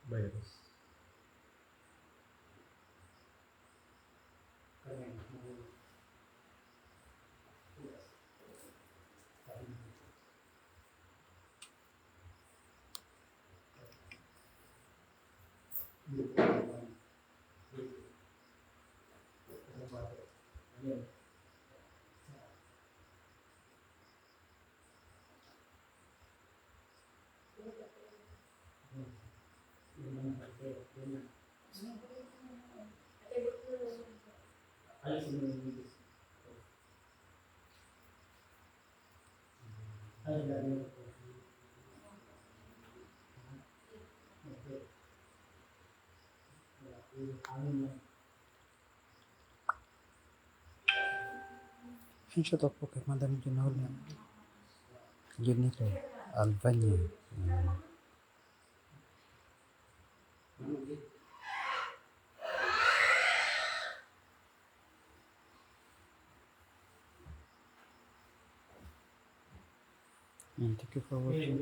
Virus. Shoutout po kay Madam Junaulia Junito Albania. And thank you for watching.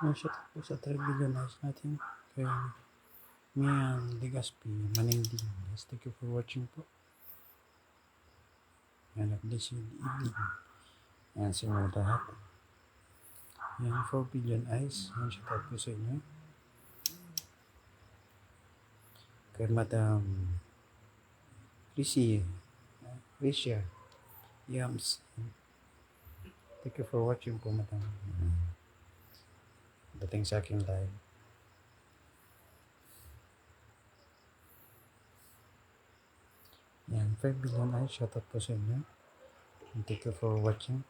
Shoutout po sa 3 billion eyes natin kay Mian Legaspi Maningding. Yes, thank you for watching po. And a blessed evening. And sa inyo lahat. Yan, 4 billion eyes. Yan, shoutout po sa inyo. Kay Madam Risha Yams. Thank you for watching po, Madam. Dating sa aking live. Yan, 5 billion eyes. Shoutout po sa inyo. And thank you for watching.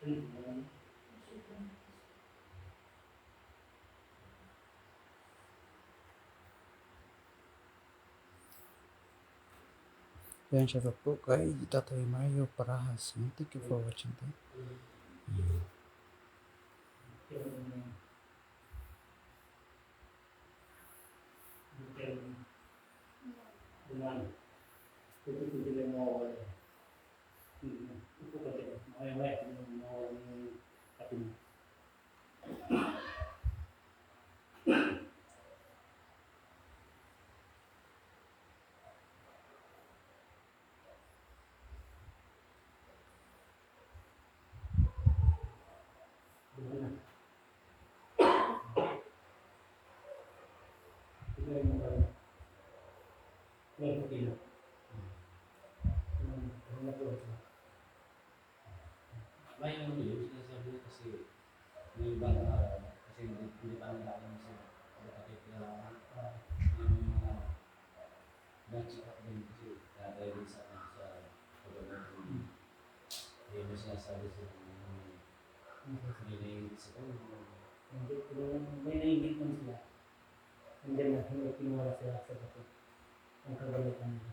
Yan, shout out po kay Tatay Mario Parahas. Thank you for watching. May yung sinasabi niya kasi may ibang kasi hindi pa nila alam sa pagkakit kailangan yung mga nag-check up din kasi kaya din sa pagkakit yung sinasabi sa may naingit sa may naingit man sila. Hindi na, hindi pinuwala sila sa bato. Ang kagalitan nila.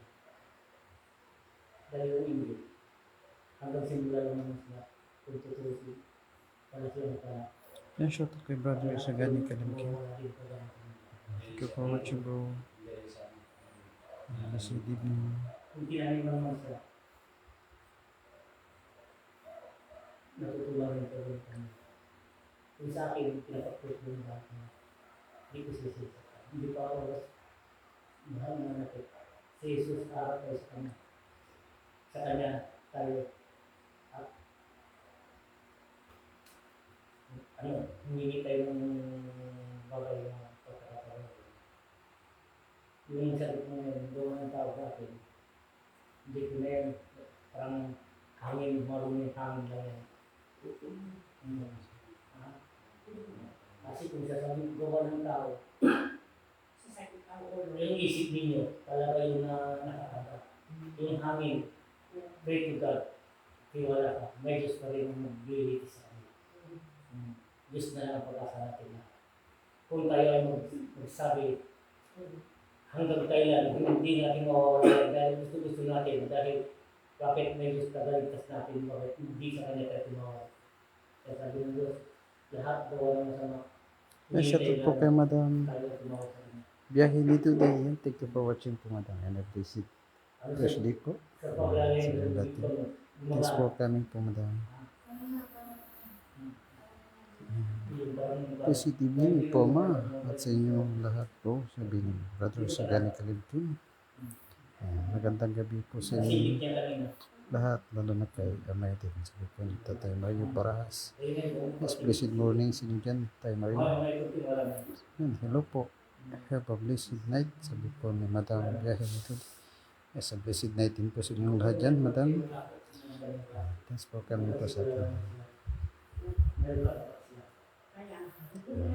Dahil yung ingit. Hanggang simula lang naman sila. Kung tutusin. Para sila pala. Yan, shout out kay Brother Isagani Kalimkin. Thank you for watching, bro. Kasi di mo. Kung tinahin mo naman sila. Natutulang yung kagalitan nila. Kung sa akin, pinapapos mo yung lahat na hindi ko sisisa. Hindi pa ako mahal na natin. Si Jesus harap tayo sa Kanya. Sa Kanya tayo. Humingi tayo ng bagay na pagkakataon. Yung sabi mo yun, doon ang tao sa akin. Hindi ko na yun, parang hangin, marunong hangin lang yan. Kasi kung sasabihin gawa ng tao, yung isip ninyo, talaga yung nakakata. Yung hangin, pray to God, tiwala ka, may Diyos pa rin ang magbibigay sa amin. Diyos na lang ang pag-asa natin na. Kung tayo ay magsabi, hanggang kailan, hindi natin mawawala dahil gusto natin, dahil bakit may Diyos na galigtas natin, bakit hindi sa Kanya tayo tumawag. Kaya sabi ng Diyos, lahat gawa ng masama. Yan, shout out po kay Madam Tayo tumawag sa Kanya. Biyahe dito day. Yan, thank you for watching po, Madam. And I please it. Fresh day po. Sa paglalim Sa ng dati. dito, Thanks for coming po, Madam. PCTV po, ma. At sa inyo lahat po, sabi ni Brother Isagani Kalimkin. Magandang gabi po sa inyo lahat, lalo na kay Amay din. Sabi po ni Tatay Mario Parahas. Yes, blessed morning sa inyo dyan, Tatay Mario. Yan, hello po. Have a blessed night. Sabi po ni Madam Biyahe nito. Yes, a blessed night din po sa inyong lahat dyan, Madam. Thanks for coming po sa atin.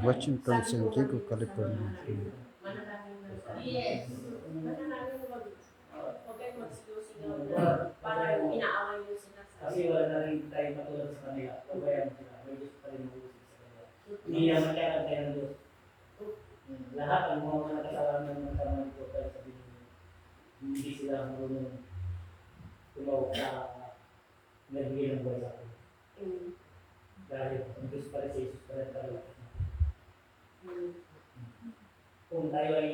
Watching from San Diego, California. Yes. Para inaaway yung sinasabi. Kasi wala na rin tayo matulad sa kanila. Pabayaan sila. May Diyos pa rin mag-usip sa kanila. Hindi naman kaya tayo ng Diyos. Lahat ang mga nakasalanan ng kamay ko tayo sabihin nila. Hindi sila marunong tumawag sa nagbigay ng buhay sa akin. Dahil ang Diyos pa rin sa Jesus pa rin tayo. Kung tayo ay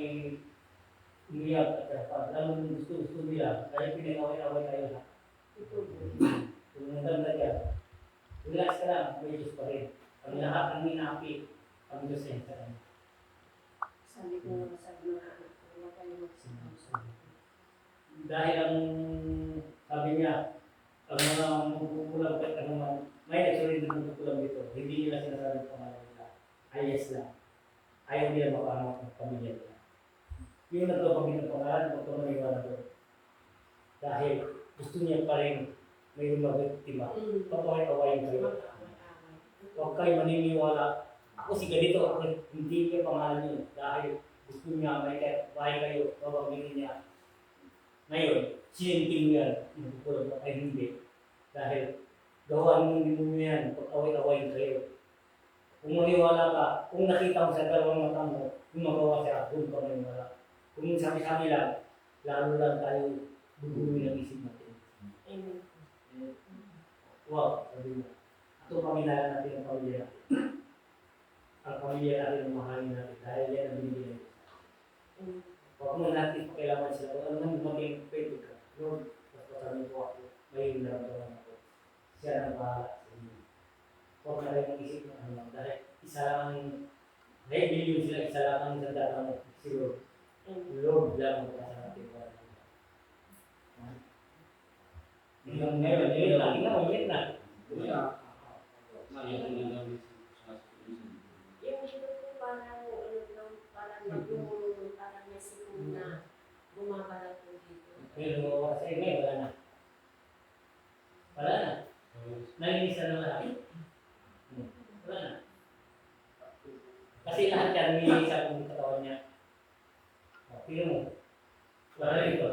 umiyak at dapat, lalo nung gusto nila, dahil pinag-away-away tayo lahat. Kung nandang na dyan, relax ka lang, may Diyos pa rin. Ang lahat ng minaapi, ang Diyos ay sa kanya. Sabi ko mga anak ko, huwag kayo magsigaw. Dahil ang sabi niya, ang mga magkukulang at ang mga may nagsurin na magkukulang dito, hindi nila sinasabi ng pangalan nila. Ayos lang. Ayaw nila makahanap ng pamilya nila. Yung nagpapamilya ng pangalan, huwag ka maniwala doon. Dahil gusto niya pa rin may lumabiktima. Pagkaway-kawayin kayo. Huwag kayo maniniwala. Ako si ganito, ako hindi niya pangalan niyo. Dahil gusto niya may bahay kayo, babagin niya. Ngayon, sinenting niya, ay hindi. Dahil Gawa ng demonyo yan, pag-away-away kayo. Kung maniwala ka, kung nakita mo sa dalawang mata mo, gumagawa siya, doon ka maniwala. Kung sabi-sabi lang, lalo lang tayo guguloy ng isip natin. Amen. Wow, sabi mo. Ito pamilaan natin ang pamilya natin. Ang pamilya natin ang mahalin natin dahil yan ang binigyan. Amen. Huwag mo natin pakialaman sila. Kung ano nang maging pwede ka. Lord, pasasabi ko ako, may naramdaman ako. Siya ang bahala sa inyo. Huwag na rin ang isip ng ano lang. Dahil isa lang ang, dahil bilyon sila, isa lang ang sandata mo. Si Lord. Amen. Lord lang ang pasa natin. Hanggang ngayon, ulit na. Tingnan mo, ulit na. Yung dito po parang parang nagmumulong, parang may sipong na bumabalat po dito. Pero kasi ngayon, wala na. Wala na. Nalinis na naman natin. Wala na. Kasi lahat yan, may isa kong katawan niya. Tingnan mo. Wala na ito.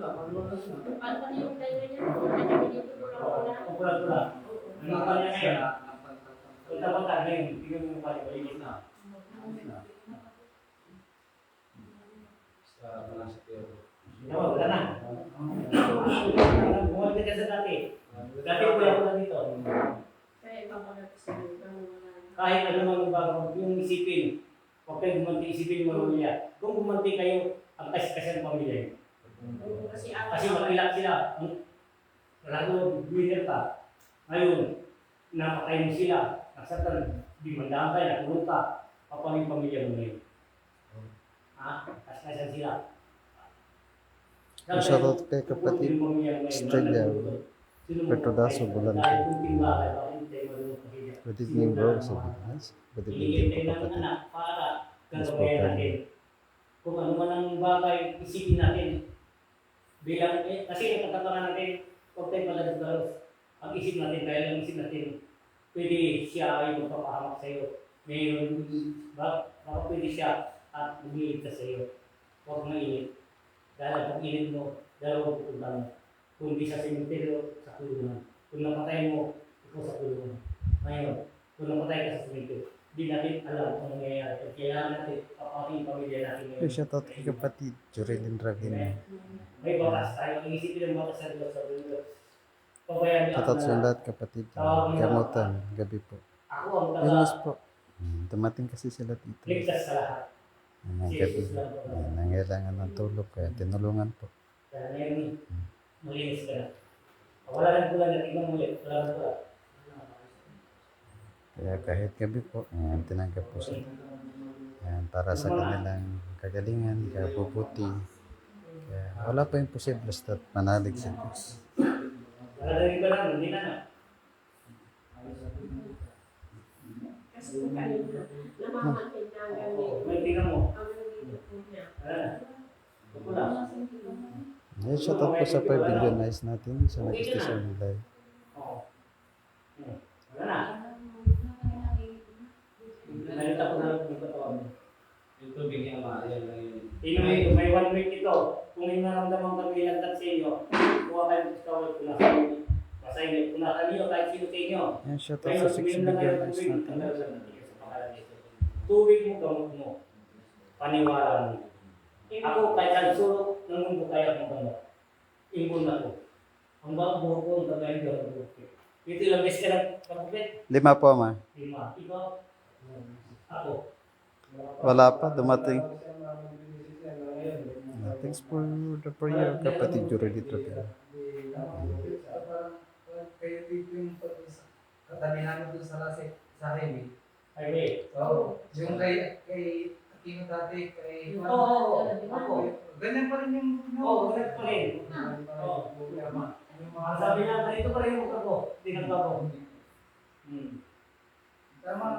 Paano yung tayo niya? Ano dito po lang wala? Pula-pula. Ano pa niya ngayon? Punta-punta ngayon. Tingnan mo pa, balikin na. Wala na. Bumalik ka sa dati. Dati po ako na dito. Kaya ipapagat sa iyo. Kahit ano mang bago, yung isipin. Huwag kayo gumanti, isipin mo pamilya. Kung gumanti kayo, ang kasi ng pamilya. Kasi makilak sila. Lalo, winner ka. Ngayon, napatay mo sila. Nasatan, di mandahan kayo, nakulong ka. Papaling pamilya mo ngayon. Ha? Kaskasan sila. Shoutout kay kapatid Estrella Petrodaso Volante. Good evening bro sa Pinas. Good evening din po kapatid. Para Yes, gagabayan natin. Kung ano man ang bagay, isipin natin. Bilang, kasi ang katatanan natin, huwag tayo pala ang isip natin, dahil ang isip natin, pwede siya ay magpapahamak sa iyo. Mayroon, baka pwede siya at mag-iinit sa iyo. Huwag mainit. Dahil pag init mo, dalawang pupunta mo. Kung di sa sementeryo, sa kulungan. Kung napatay mo, ikaw sa kulungan. Ngayon, kung napatay ka sa sementeryo, di natin alam kung nangyayari. At kailangan natin, papaking pamilya natin ngayon. Shoutout kay kapatid Jorelin Ravina. May batas tayo. Ang isipin ng batas sa Diyos sa Diyos. Pabayaan niyo Shoutout ako sa na lahat kapatid. Gamutan, gabi po. ako ang Yunus po. Dumating kasi sila dito. ligtas sa lahat. Ng gabi. Nangailangan ng tulog kaya tinulungan po. Kaya ngayon, malinis ka na. Wala nang kulang na tingnan mo ulit. Wala nang kulang. Kaya kahit gabi po, ayan, tinanggap po sila. Ayan, para sa kanilang kagalingan, kabubuti. Kaya wala pa imposible basta manalig sa Diyos. Wala na rin ka lang. Hindi na na. Kasi kung kanina, namamahin na hanggang dito. May tingnan mo. Hanggang dito po niya. Wala na. Wala. Ayan, shoutout po sa 5 billion eyes natin sa nag-station ng live. Oo. Wala na. Nalita ko na lang yung katawan mo. Yung tubig niya maayan lang yun. Inumin, may 1 week ito. Kung may naramdaman kami lagdat sa inyo, kuha kayo ng skawal, punasan niyo. Masayin, punasan niyo kahit sino sa inyo. Ayan, shoutout sa 6 billion eyes natin. Tubig mo, gamot mo. Paniwala mo. Ako, kahit saan sulok, ng mundo kaya akong gamot. Imbon na ko. Ang bang buho ko, ang kagaling daw ng buho. Ito ilang beses ka lang kapupit. 5 po ma. 5. Ikaw? Ako. Wala pa, dumating. Thanks for the prayer, kapatid Jorelin Ravina. Kayo dito yung katabi namin doon sa highway. Ay, wait. Oo. Yung kay Aquino dati, kay... Oo. Ako. Ganyan pa rin yung... Oo, ganyan pa rin. Oo. Sabi niya, ganito pa rin yung mukha ko. Tinagbago. Tama.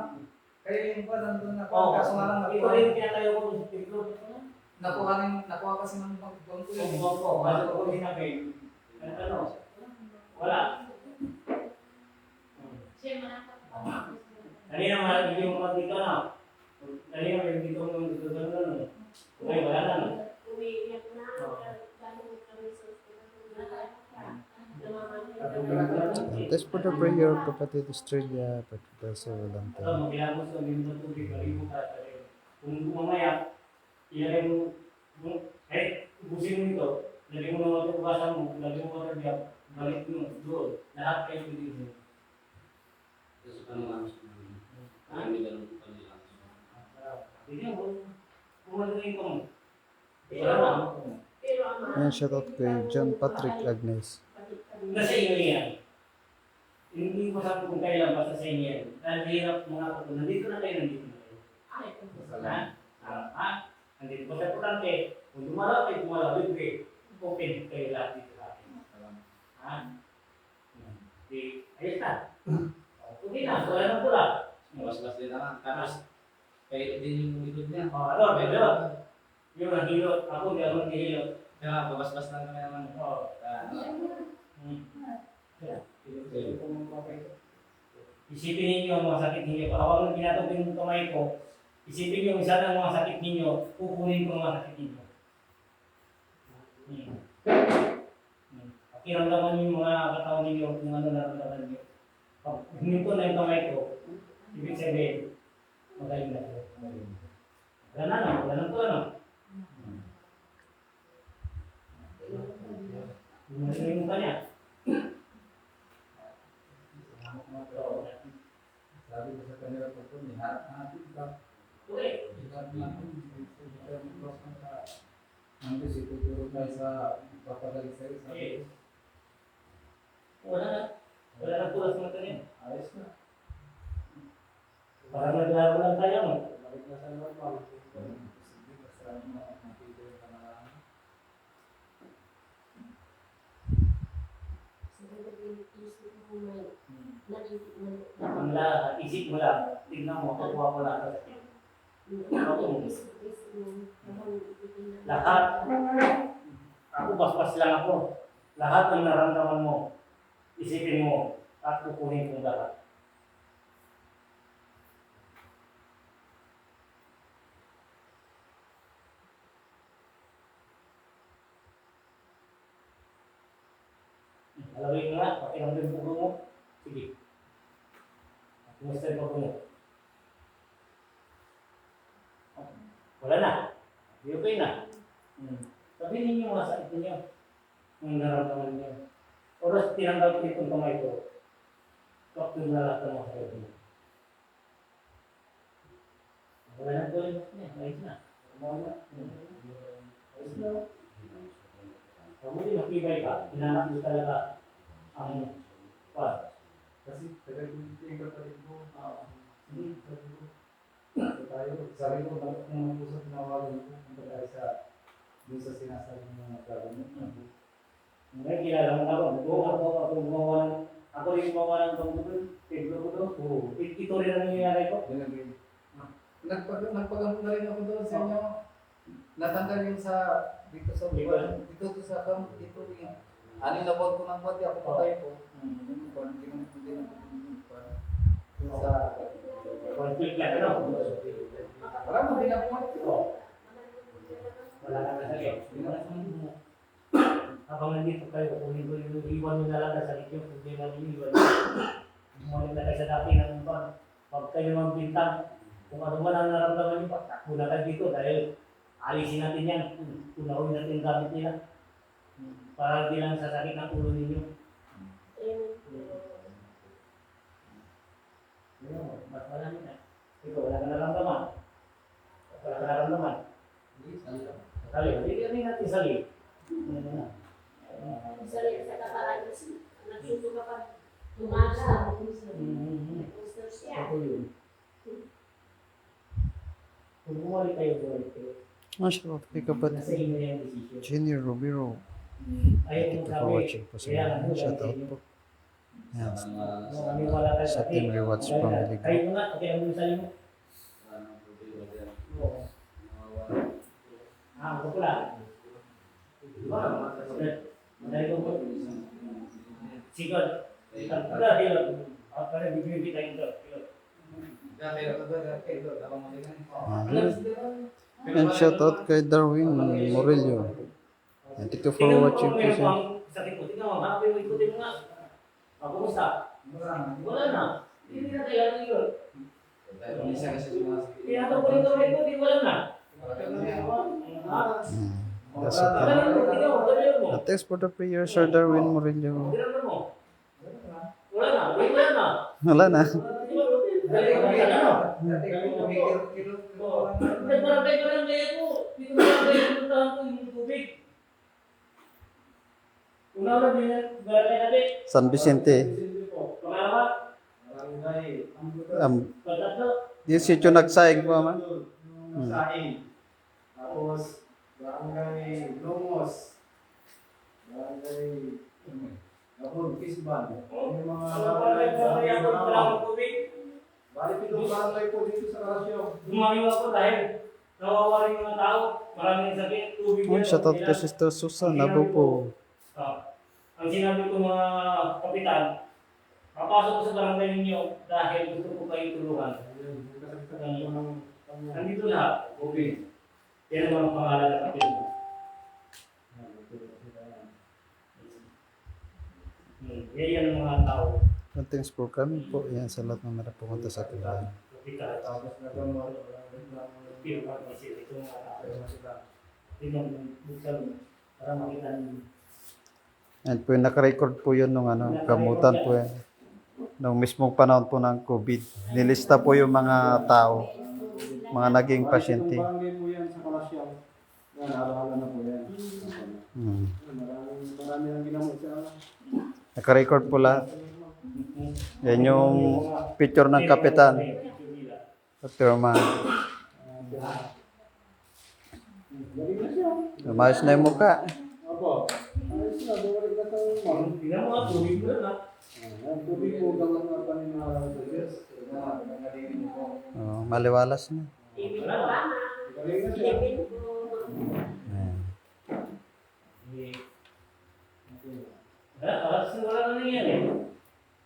Kayo yung pa nandun na Oo. kaso nga lang Ito rin yung pinatayo ko ng tiklo. nakuha kasi ng bangko yun. Oo, bago ko sinabi. Ano? Wala. Dali na mga hindi mo dito na. Dali na yung dito mo dito na. Okay, wala na. Umiiyak na. Galing kami sa ospital. Thanks for the prayer, kapatid Australia, Professor Valentine. Atau magilamos sa mga tubig, balimu ka. Kung mamaya, ilagay mo, ubusin mo ito, lagay mo ng water basa mo, lagay mo water diap, balik mo doon. Lahat kayo pwede. Kasi paano kami ganun po kanila. Hindi mo, kumalagay ko mo. Wala na. Pero ang Ayan, shoutout kay John Patrick Agnes. Nasa inyo yan. Hindi ko sabi kung kailan basta sa inyo yan. Dahil hirap mga ako, nandito na kayo. Ha? Nandito po sa importante. Kung dumalaw kayo, libre. Open kayo lahat dito sa akin. Ha? Di, ayos na. Hindi na, wala na pula. Mas din naman. Tapos, kayo din yung likod niya. Pero, yung nahilot, ako hindi ako nahilot. Kaya babas-bas lang kami naman. Isipin ninyo ang mga sakit ninyo. Hawak ng pinatog yung kamay ko. Isipin niyo isa ng mga sakit ninyo, kukunin ko ang mga sakit ninyo. Pakiramdaman niyo yung mga katawan ninyo kung ano nararamdaman niyo. Pag huminto na yung kamay ko, ibig sabihin, magaling na ito. Wala na po ano. Magaling mo ka niya. Sabi ko sa kanila po, harap-harapin ka. Okay. Harap natin, nanti si tuturo tayo sa papadali sa'yo. Sabi ko, Wala na tulas ng kanya. ayos na. Parang naglaro lang tayo mo. Balik na sa normal. Sige, basta makikita yung pangalan. Ang lahat, isip mo lang, tignan mo, kukuha mo lang. Lahat. Ako, paspas lang ako. Lahat ng naramdaman mo, isipin mo, at kukunin kong lahat. Alawin mo nga, pakiramdam yung puso mo. Sige. Kumusta yung puso mo? Wala na. Di okay na. Sabihin ninyo mga sakit ninyo. Ang nararamdaman niyo. Oras tinanggal ko itong kamay ko. Kapag na lahat ng mga sakit niyo. Wala na po yun. Ayos na. Ayos na. Kamuti makibay ka. Hinahanap mo talaga ang Kasi tagal-tingin ka pa rin mo. Hindi. Tayo, sabi ko, bakit naman po sa tinawagan ko kung tayo sa doon sa sinasabi ng mga gagamit na po. Ngayon, kilala mo ako gumawa ng, ako rin gumawa ng panggulo, piglo ko doon. Ito rin ang nangyayari ko. Nagpagamot na rin ako doon sa inyo. Natanggal yung sa dito sa buwan. Dito sa kamot, dito yung anin na buwan ko ng buwan, di ako patay po. Hindi na sa Konflict lang, ano? wala mo, hindi na po. Wala ka na sakit. Habang nandito kayo, kunin ko yung iwan nyo na lang na sakit yung problema nyo, iwan nyo. Gumawa na kayo sa dati ng pag kayo ng bintang, kung ano man ang naramdaman nyo, patakbo na kayo dito dahil alisin natin yan, unawin natin yung gamit nila. Para hindi lang sasakit ng ulo ninyo. Mas wala nyo na. Ikaw, wala ka naramdaman. Wala ka naramdaman. Sali, hindi natin sali. Sarili sa kaparaan, nagsusuka pa, tumaga, gusto siya. Ako yun. Kung bumalik kayo, bumalik kayo. Shoutout kay kapatid Nasa inyo yung decision. Jenny Romero. Ayaw Thank you mo for sabi, watching po sa kaya mga lang mo, shoutout po. Yan. Kung kami wala kayo Sa Team Rewards Family Kayo Group. nga, okay ang sali mo. Oo. Ako pala. Madali ko po. Sigod. Wala, hilot. Ako pala, bibigay tayo ito. And shoutout kay Darwin Morello. And thank you for watching po sa Sakit ko, tingnan mo, hanapin mo, ikutin mo nga. Kumusta? Wala na. Hindi na kailangan yun. Dahil minsan kasi sumasakit. Tinatawag ko rin di wala na. That's it. Thanks for the prayer, Sir Darwin Murillo. Wala na. Wala na. Wala na. Nagbarangay ko lang kaya ko. Hindi ko barangay ko yung tubig. Una lang din barangay natin. San Vicente. Pangalawa. Patatlo. Yung sityo nagsaing po, ma. Saing. Tapos, barangay Lomos. Barangay Kapag Kisban. Yung mga Barangay ako wala akong tubig. bali pitong barangay po dito sa Kalasyo. Dumayo ako dahil nawawa rin mga tao. Maraming sakit. Tubig Oh, shout out kay Sister Susan, abo po. Ang sinabi ko mga kapitan, papasok ko sa barangay ninyo dahil gusto ko kayo tulungan. Nandito lahat. Okay. Yan ang mga pangalan na kapitan. Yan ang mga tao. Thanks for coming po. Yan sa lahat ng narapunta sa akin. Kapitan. Tapos nagmamahal. Ito mga tao. Tingnan buksan para makita ninyo. And po yung nakarecord po yun nung kamutan po yan. Nung mismong panahon po ng COVID. Nilista po yung mga tao, mga naging pasyente. Barangay po yan sa Kalasyo. Yan, alaala na po yan. Marami ang ginamot siya. Nakarecord po lahat. Yan yung picture ng kapitan. Dr. Ma. Lumayos na yung mukha. Opo. Ayos na, bumalik na tayo. Tingnan mo nga, tubig mo na. Ang tubig po gamot na paninara sa Diyos. Maliwalas na. Ibig ko ba? Galing na siya. Ibig ko. Ayan. Wala na nangyari.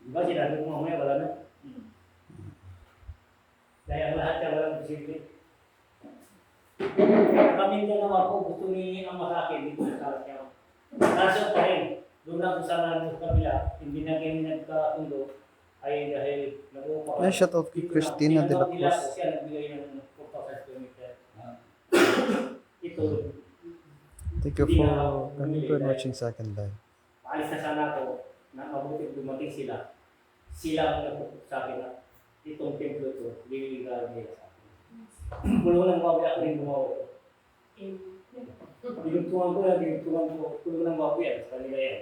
Diba sinabi ko mamaya wala na. Dahil ang lahat siya walang posible. Kami dalawa po gusto ni Ama sa akin dito sa Kalasyaw. Kaso pa rin, doon na kung saan sa kabila, hindi na kami nagkatundo ay dahil nag-uupa. Ay, shout out kay Christina de la Cruz. Siya nagbigay ng 4,000 kilometer. Ito, Thank you for coming po and watching sa akin live. paalis na sana ako na mabuti dumating sila. Sila ang nagpupuk sa akin na itong templo ito, bibigay nila sa akin. Kulungan ng baboy ako rin gumawa ito. Dinugtungan ko yan, kulungan ng baboy yan, sa kanila yan.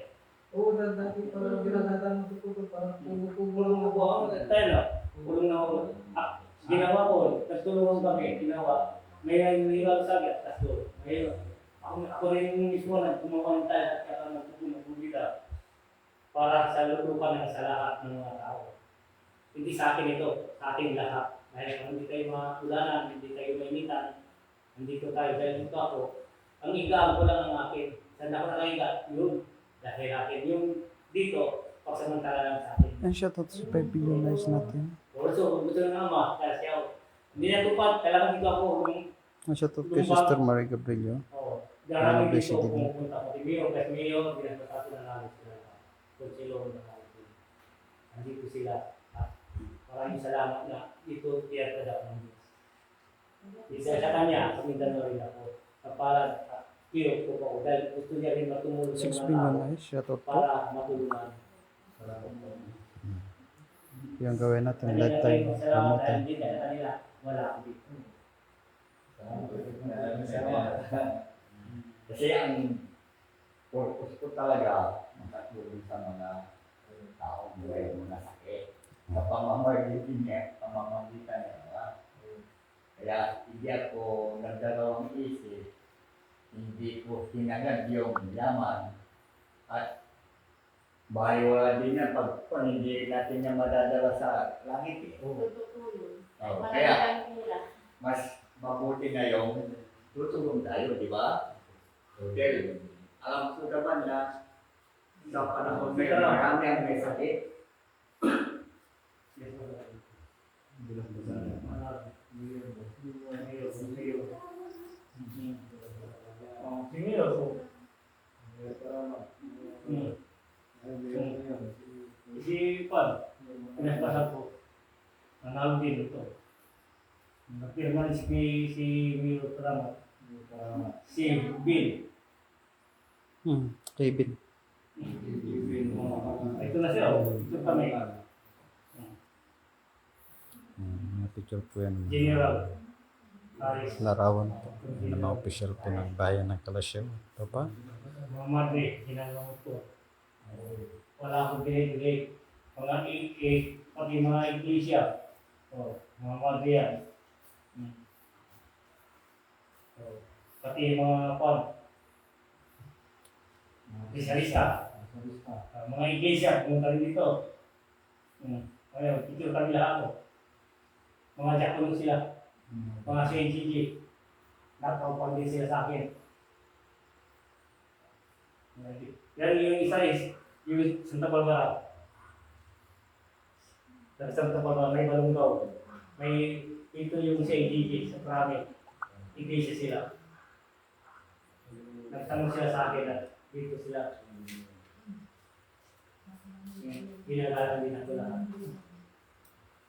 Oo, dati parang ginagataan ko ito, parang Kulungan mo po ako, tayo na, kulungan na ako. Ginawa ko, nagtulungan kami, ginawa. May nangyayari sa akin, tas doon. Ngayon, ako rin mismo na gumawa ng tayo at kaya nagpupulita para sa lutukan ng sa lahat ng mga tao. Hindi sa akin ito, sa ating lahat. Dahil kung hindi tayo matulanan, hindi tayo mainitan, nandito tayo dahil dito ako. Ang igaan ko lang ang akin. Saan ako nakahiga? Yun. Dahil akin. Yung dito, pagsamantala lang sa akin. And shout out sa 5 billion lives natin. Also, kung gusto ng Ama, kaya siya, hindi na tupad, kailangan dito ako. And shout out kay Sister Marie Gabrielio. Darami bless dito you, Divine. pumupunta ko. Mayor, kahit mayor, binasasako na namin sila. Konsilo na namin. Nandito sila. At maraming salamat na dito tiyata daw ng Diyos. Isa sa kanya, sa Mindanao rin ako. Kapalad at kiyot ko po. Dahil gusto niya rin matulungan 6 sa mga billion tao lives. Shout out po. para matulungan. Yung gawin natin Kanina lifetime kayo masalamat dahil kamutan. hindi dahil kanila wala ako dito. Kasi ang purpose ko talaga makatulong sa mga taong buhay mo na sakit. Sa pamamagitan niya, Kaya hindi ako nagdalawang isip, hindi ko hinagad yung yaman at bayo din yan pag hindi natin niya madadala sa langit. Totoo yun. Oh, Marami kaya tayong hila. mas mabuti na yung tutulong tayo, di ba? Dahil alam ko naman na sa panahon na yun, marami ang may sakit. Hindi Nanalo din ito. Nagpirma rin si Miro Trama. Si Bill. Kevin. Ito na siya. Ito kami. Mga picture po yan. General. Ayos. Larawan po. Mga official po ng bayan ng Kalasyaw. Ito pa. Mga madre, ginagawa ko. Wala akong binibigay. Mga pati mga iglesia. Mga madre yan. Pati mga Specialista. Mga iglesia, pumunta rin dito. Ngayon, picture kami lahat. Mga diakono sila. Mga CNGG. Nakapag din sila sa akin. Yan yung isa is, yung Santa Barbara. Sa Santa Barbara, may Balungaw. May, ito yung CNGG sa Prami. Iglesia sila. Nagtanong sila sa akin at dito sila. Ginagalan din ako lahat.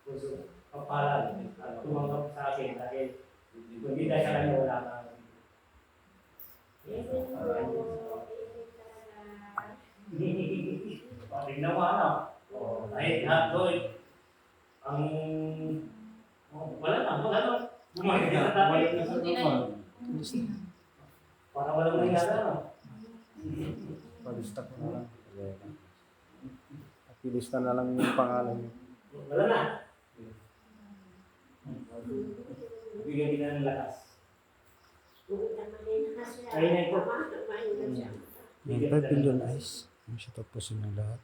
So, papalag at tumanggap sa akin dahil kung hindi dahil sa kanya wala ka. Pag naman ano, kahit lahat doon, ang wala na. Bumalik na sa tayo. Para walang nangyari ano. Palista ko na lang. Pakilista na lang yung pangalan niyo. Wala na. Bigyan kita ng lakas. Ayun na ito. 5 billion eyes. Ang shoutout po sa inyo lahat.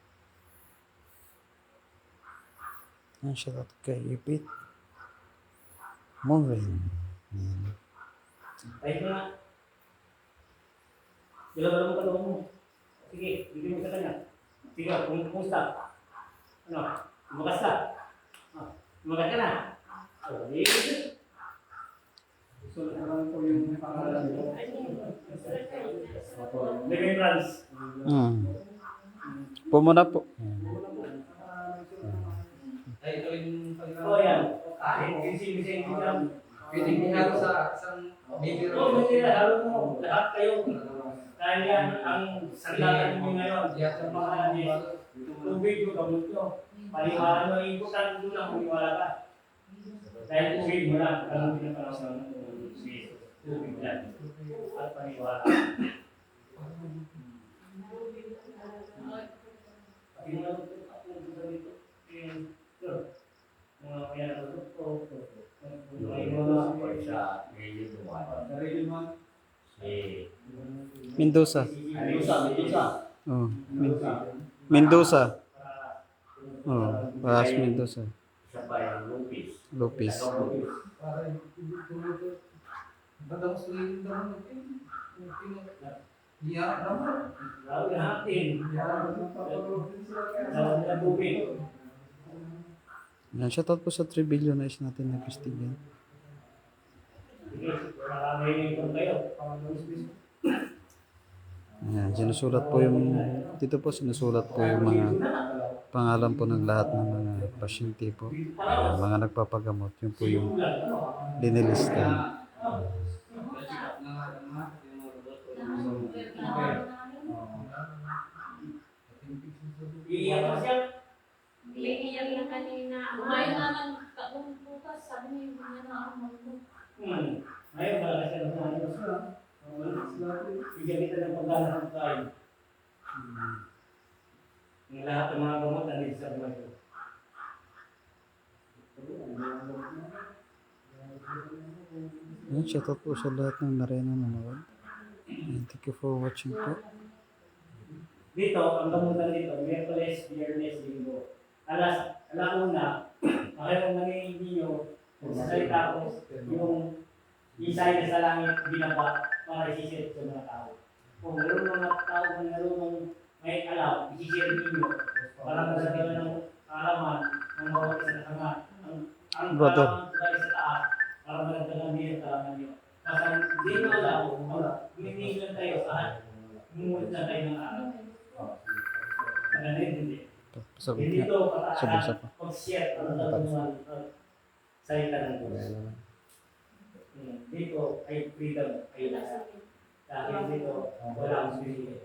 Ang shoutout kay Ipit. Maureen. Ayun na. Dalawa mo ka mo. Sige, bigyan mo sa kanya. Sige, kumusta? Ano? Lumakas ka? Lumakas ka na? Sulat na lang po yung pangalan niyo. Remembrance. Pumuna po. Ay, ito yung Oh, yan. Kahit sisi-sisi lang. pwedeng hinalo sa isang baby Oo, hindi na. Halo mo. Lahat kayo. Dahil yan ang sandalan mo ngayon. Sa mga tubig mo, gamot nyo. Paliwala mo, ikutan doon ang paniwala ka. Dahil tubig mo lang, ganun pinapanong ng tubig lang. At paniwala. Pati mo lang ito, ako sa dito. Mga kaya natutok ko. Sa ngayon dumaan. Si Mendoza. Mendoza. Oh, Mendoza. Oh, Paz Mendoza. sa bayan Lupis. Lopez. para badang sulit daw iya naman Lalo natin. ya Lalo na tubig. Yan, shoutout po sa 3 billion eyes natin na Christian. Sige, marami rin kayo. Ayan, sinusulat po yung, dito po sinusulat po yung mga pangalan po ng lahat ng mga pasyente po. Mga nagpapagamot, yun po yung linilista. Iiyak pa siya. Iiyak na kanina. Kumain na ng taong bukas, sabi niya yung ganyan na ako mag-book. Ngayon, malakas siya ng ayos na. Bigyan kita ng paggalang ng kain. Ang lahat ng mga gamot nandito sa buhay ko. Ayan, shoutout po sa lahat ng narena nanood. And thank you for watching po. Dito, ang gamutan dito, Miyerkules, Biyernes, Linggo. Alauna, makayong nangingi nyo, magsasalita ko yung isay na sa langit, binaba, para isisip sa mga tao. Kung meron mga tao na marunong may alam, isisip ninyo, para magsasabi ng kaalaman ng bawat isa na kanga. Ang Brother. kaalaman sa sa taas, para magdagdagan niyo ang kaalaman niyo. Basta hindi nyo alam, hindi lang tayo saan, umulit na tayo ng araw. Maganda yun, hindi. Sabi Hindi niya, ito sabi sa pag-share, ano Salita ng Diyos. Kaya naman. Dito ay freedom. Ay nasa. Dahil dito, wala ang spirit.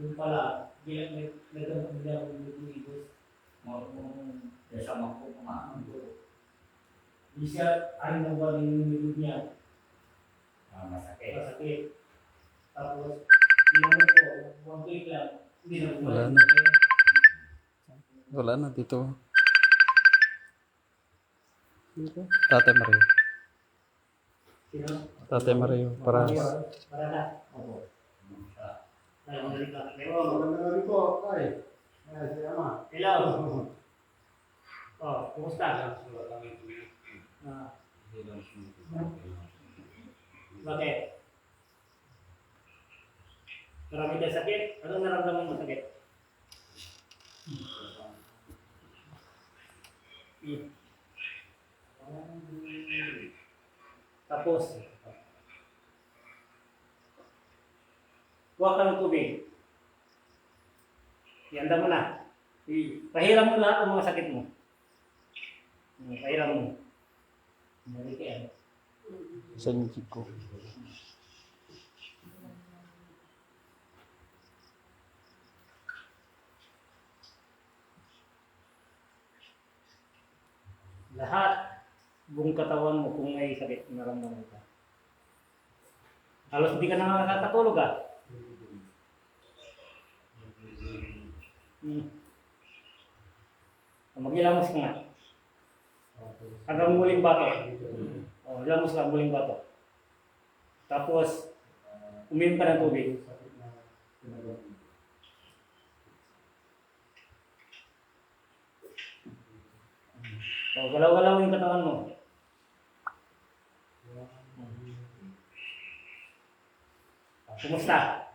Yung pala, nagkaroon nila ng Diyos. Kasama ko kumaan. Di siya ay nawa ng niya. Masakit. Masakit. Tapos, ginamit ko, 1 week lang. Hindi na Wala bumalik. na. Wala na dito. Tatay Mario. Sino? Tatay Mario. Para Para na. Opo. Dahil bumalik lang. Magandang gabi po, tay. Si Ama. Hello. Oh, kumusta? Bakit? Marami kang sakit? Anong naramdaman mo sakit? Tapos, kuha ka ng tubig. Ianda mo na. Pahiram mo lahat ng mga sakit mo. Pahiram mo. Nariki yan. Sanjiko. Lahat buong katawan mo kung may sakit naramdaman ka. Halos hindi ka na nakakatulog ah. Maglilamos ka nga. Hanggang muling bato. Oh, lamos ka muling bato. Tapos, uminom ka ng tubig. Oh, galaw-galaw yung katawan mo. Kumusta?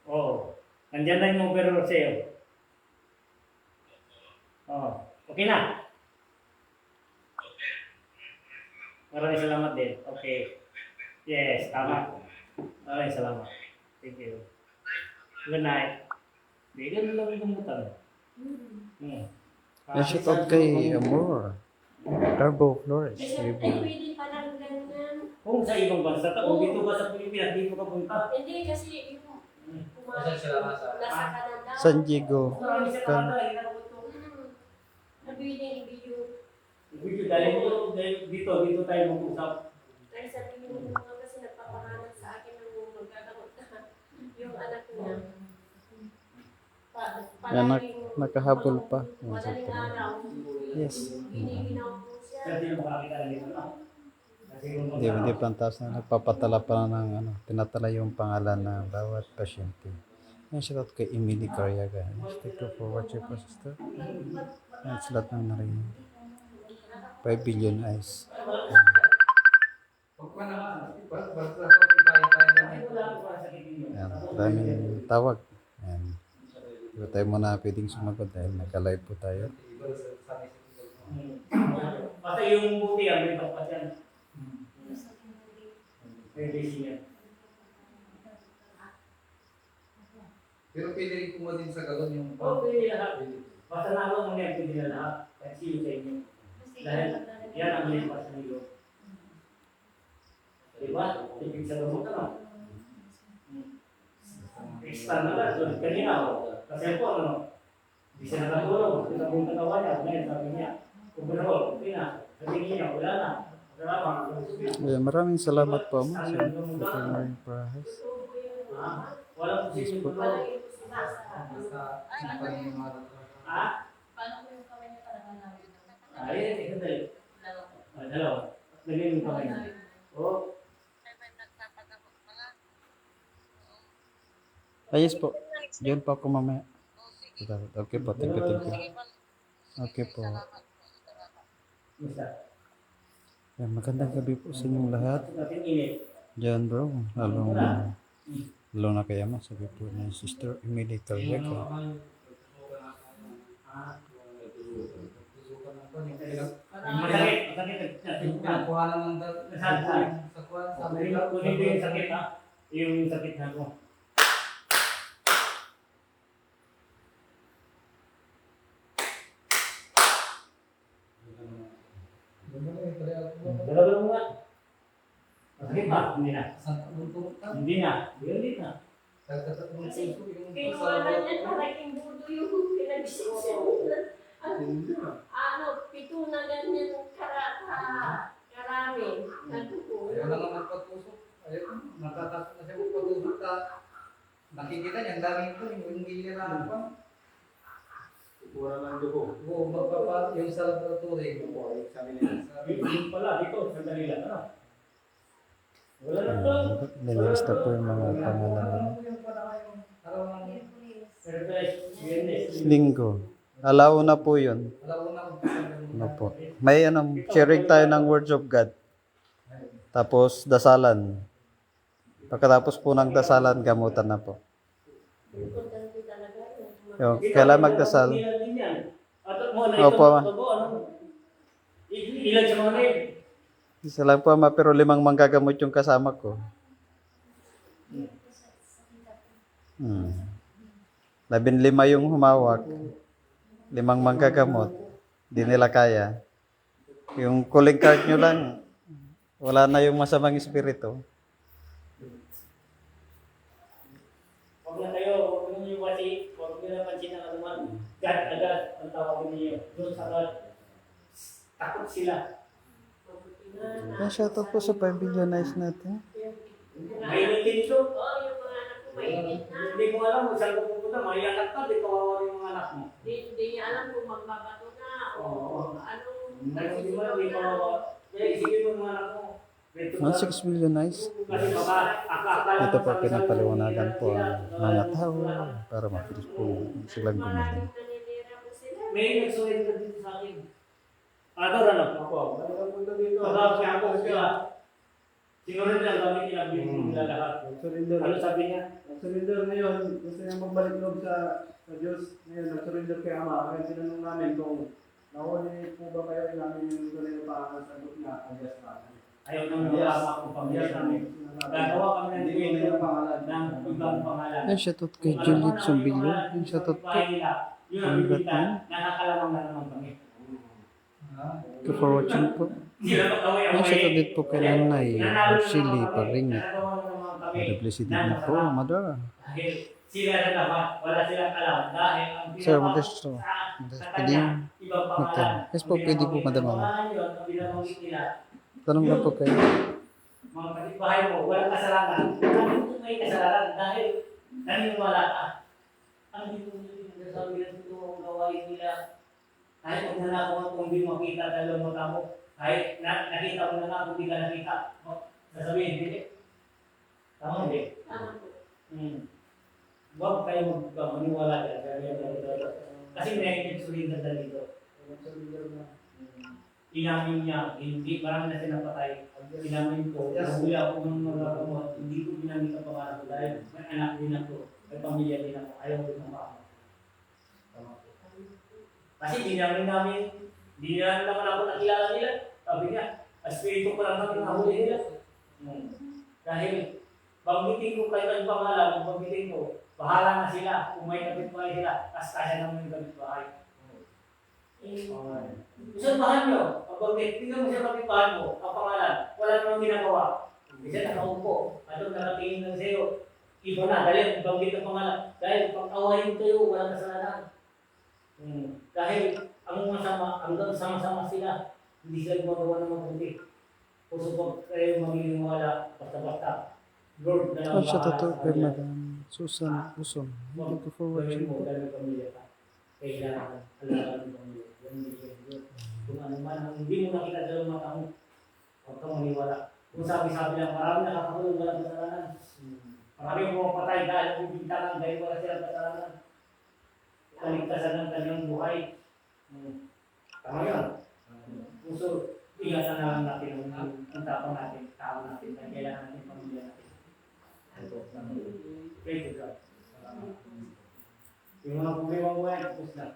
Oh, nandiyan na yung overall sa'yo. Oh, okay na? Maraming salamat din. Okay. Yes, tama. Maraming salamat. Thank you. Good night. Bigyan mo lang yung butang. Shout out kay Amor. Carbo Flores. Ay, pwede pa lang ganyan. Kung sa ibang bansa ka, kung dito ka sa Pilipinas, dito ka punta. Hindi kasi yung Kasi sila nasa nasa Canada. San Diego. Maraming sa Canada, ginagawa ito. Nabili yung video. Video, dahil dito tayo mag-usap. Ay, sabi mo mga kasi nagpapahanap sa akin ng magkakamot na yung anak niya. Nakahabol pa. Madaling araw. Yes. Giniginaw po siya. Kasi hindi makakita lang dito, no? Kasi kung Hindi pantas na nagpapatala pa ng tinatala yung pangalan ng bawat pasyente. Yan, shout out kay Emily Carriaga. Thank you for watching po, sister. Yan, sa lahat ng narinig. 5 billion eyes. Pag pa naman, basta ako ibay-ibay lang. wala akong sakit ninyo. Yan, daming tawag. Yan. Hindi tayo muna pwedeng sumagot dahil nagka-live po tayo. Basta yung buti ang may tapat yan. May basic yan. Pero pwede rin kumuha din sa galon yung Oo, pwede lahat. Basta nalo mo yan, pwede na lahat. Kahit sino sa inyo. Dahil yan ang lipas sa iyo. Diba? Ibig sa gamot ka, no? Extra na lang. So, kanina ako. Kasi po, ano, hindi siya nakatulog. Tinabong katawa niya. Ngayon, sabi niya, kumbunol, okay na. Sabi niya, wala na. Salamat. Maraming salamat po mo sa Veterinary Prahas. Walang posibleng Wala tulog. yung sinasa. sa paniniwala. Ha? Paano ko yung kamay niya talaga namin? Ay, sandali. Dalawa. Dalawa. Lagyan yung kamay niya. Oo. Yes po. Diyan po ako mamaya. Okay po, thank you. Okay po. Basta. Yan, magandang gabi po sa inyong lahat. Natin init. Diyan bro, lalo na kaya sabi po ni Sister Emily Carriaga. Masakit. Masakit. Nakuha lang ng sa kuwan, sa Kunin ko yung sakit, ha? Yung sakit na ko. Dalawa mo nga. Masakit ba? Hindi na. Hindi na. Hindi na. Kasi kinuha niya para kimbudo yung pinagsisimula. Ano, pito na ganyan karami. Natuko. Ayaw na nga magpatusok. Ayaw, natatakot na siya magpatusok ka. Nakikita niya, ang daming ito, yung gilirahan pa. Kukuha ng dugo. Oo, magpapa, yung sa laboratory. Sabi nila. Yung pala, dito, sa kanila. Ano? Wala na to. Nilista po yung mga pangalan. Linggo. Alauna po yun. Ano po. May sharing tayo ng words of God. Tapos dasalan. Pagkatapos po ng dasalan, gamutan na po. Importante talaga. Yung, kailan magdasal? Opo, ma. Ilan sa mga rin? Isa lang po, ma, pero 5 manggagamot yung kasama ko. 15 yung humawak. 5 manggagamot. Di nila kaya. Yung calling card nyo lang, wala na yung masamang espiritu. Huwag na kayo, huwag nyo yung wasi, huwag nyo na pansin ang anuman. Agad, ang tawagin niyo. Doon sa God. Takot sila. Shoutout po sa 5 billion nice natin. May dito. Oo, yung mga anak ko mainit na. Hindi mo alam kung saan ko pupunta. Maiyakat ka, di kawawa yung mga anak mo. Hindi niya alam kung magbabato na o anong... Hindi mo alam, di kawawa. Kaya isipin mo yung mga anak mo. 6 billion nice. Kasi baka akala Ito po pinapaliwanagan po ang mga tao para mabilis po silang gumaling. Naninira ko sila. may nagsuwin ka dito sa akin. Ador, ano? Ako, mayroon punta dito. Pagkakasya ako sila. Sinunod lang kami kinabili nila lahat. Nag-surrender. Ano sabi niya? Nag-surrender ngayon. Gusto niya magbalik loob sa Diyos. Ngayon, nag-surrender kay Ama. Kaya tinanong namin kung nahuli po ba kayo namin yung tunay na pakasagot na alias pa. Ayaw nang nalaman akong pamilya namin. Gagawa kami ng Hindi ko dito yung pangalan. ng ibang pangalan. Ay, shoutout kay Juliet Sumbilyo. Ay, shoutout po. Bahay nila. Yun ang bibita. Nakakalamang na naman kami. Thank you for watching po. Sila Ay, shoutout din po kay Nanay Arshili Paringit. God bless you din po, Mother. Dahil sila na naman, wala silang alam. Dahil ang Sir, pinapasok Modesto. sa Pwede yung ibang pangalan. Yes po, pwede po, Madam Mama. Pangalan yun, ang binabanggit nila. Tanong lang po kayo. Mga kapitbahay mo, walang kasalanan. Bakit may kasalanan? Dahil naniniwala ka. Ang dito nila sabi na ito ang gawain nila. Kahit kung nanakaw kung hindi makita dalawang mata mo, kahit nakita mo na nga kung hindi ka nakita, sasabihin, hindi. Tama hindi? Tama po. Huwag kayo maniwala dyan. Kasi may nagsulindan na dito. Inamin niya, hindi, marami na sinapatay. Inamin ko, huli ako ng mga kamot, hindi ko ginamit ang pangalan ko dahil may anak din ako, may pamilya din ako, ayaw ko ng pangalan. Kasi dinamin namin, hindi namin naman ako nakilala nila. Sabi niya, espiritu ko lang namin nahuli nila. Dahil, banggitin ko kayo ang pangalan, banggitin ko, bahala na sila, kung may kapitbahay sila, kasya naman yung kapitbahay. Isang mahal nyo, pag-bangkit, tingnan mo siya kapitbahay mo, ang pangalan, wala namang ginagawa. Isa nakaupo, at nakatingin lang sa'yo, iba na, dahil banggit ang pangalan, dahil pag-awayin kayo, walang kasalanan. Dahil ang masama, hanggang sama-sama sila, hindi sila gumagawa ng mabuti. Puso pag kayo magigingwala, basta-basta. Lord, na lang Ay, shoutout bahala po sa kay kanila. Madam Susan Uson. Thank you for Gawin watching mo, po. dahil pamilya ka. Kailangan, alagaan ng pamilya. Yan hindi siya Diyos. Kung ano man, ang hindi mo nakita sa mata mo, huwag kang maniwala. Kung sabi-sabi lang, marami nakakatulong walang kasalanan. Marami mo patay dahil bibintangan dahil wala silang kasalanan. Kaligtasan ng kanyang buhay. Tama yun. Puso, ingatan na lang natin ang tapang natin, tao natin, dahil kailangan natin pamilya natin. Pray to God. Yung mga problema mo ay tapos na.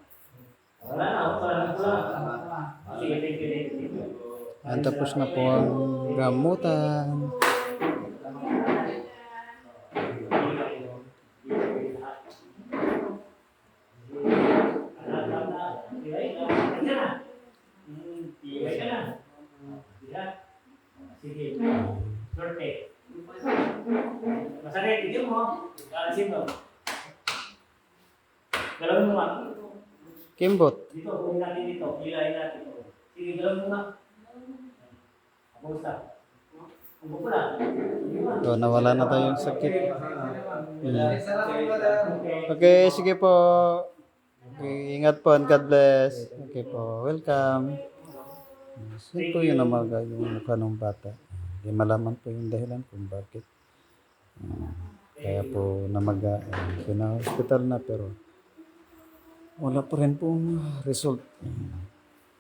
Wala na, wala na. Sige, thank you. At tapos na po ang gamutan. Masakit, hindi mo. Alisin mo. Galawin mo nga. Kimbot. Dito, kunin natin dito. Hilahin natin. Sige, galawin mo nga. Kumusta? Ang bukula. So, nawala na tayong sakit. Salamat brother. Okay, sige po. Okay, ingat po and God bless. Okay po, welcome. Yan po yung namaga, yung mukha ng bata. Hindi malaman po yung dahilan kung bakit. Kaya po namaga. Pina-hospital na pero wala pa rin pong result.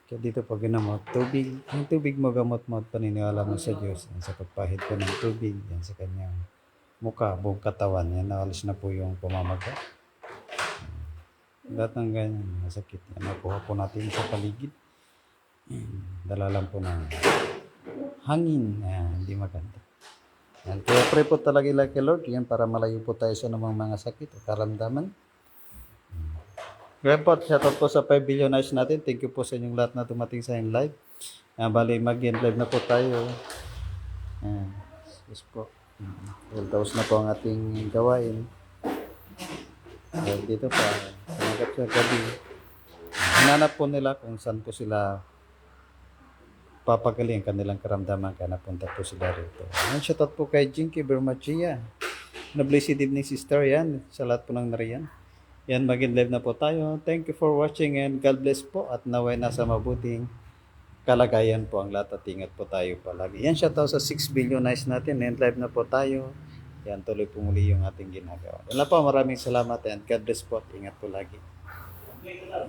Kaya dito pag ginamot, tubig. Yung tubig mo gamot mo at paniniwala mo sa Diyos. Yan, sa pagpahid po ng tubig, yan sa kanyang mukha, buong katawan. Yan, naalis na po yung pamamaga. Lahat ng ganyan, masakit. Yan, nakuha po natin sa paligid. Dala lang po ng hangin. Yan, hindi maganda. Yan, kaya pray po talaga kay Lord. Yan, para malayo po tayo sa namang mga sakit o karamdaman. Ngayon po, shoutout po sa 5 billion eyes natin. Thank you po sa inyong lahat na tumating sa in live. Bali, mag-end live na po tayo. Yes po. Tapos na po ang ating gawain. Dito pa, hanggat sa gabi. Hinanap po nila kung saan po sila papagaling kanilang karamdaman kaya napunta po sila rito. Shoutout po kay Jinky Bermachia. Na blessed evening sister yan. Sa lahat po ng nariyan. Yan, mag-end live na po tayo. Thank you for watching and God bless po at naway nasa mabuting kalagayan po ang lahat at ingat po tayo palagi. Yan, shoutout sa 6 billion eyes natin. End live na po tayo. Yan, tuloy po muli yung ating ginagawa. Yan na po, maraming salamat and God bless po at ingat po lagi. Complete lang.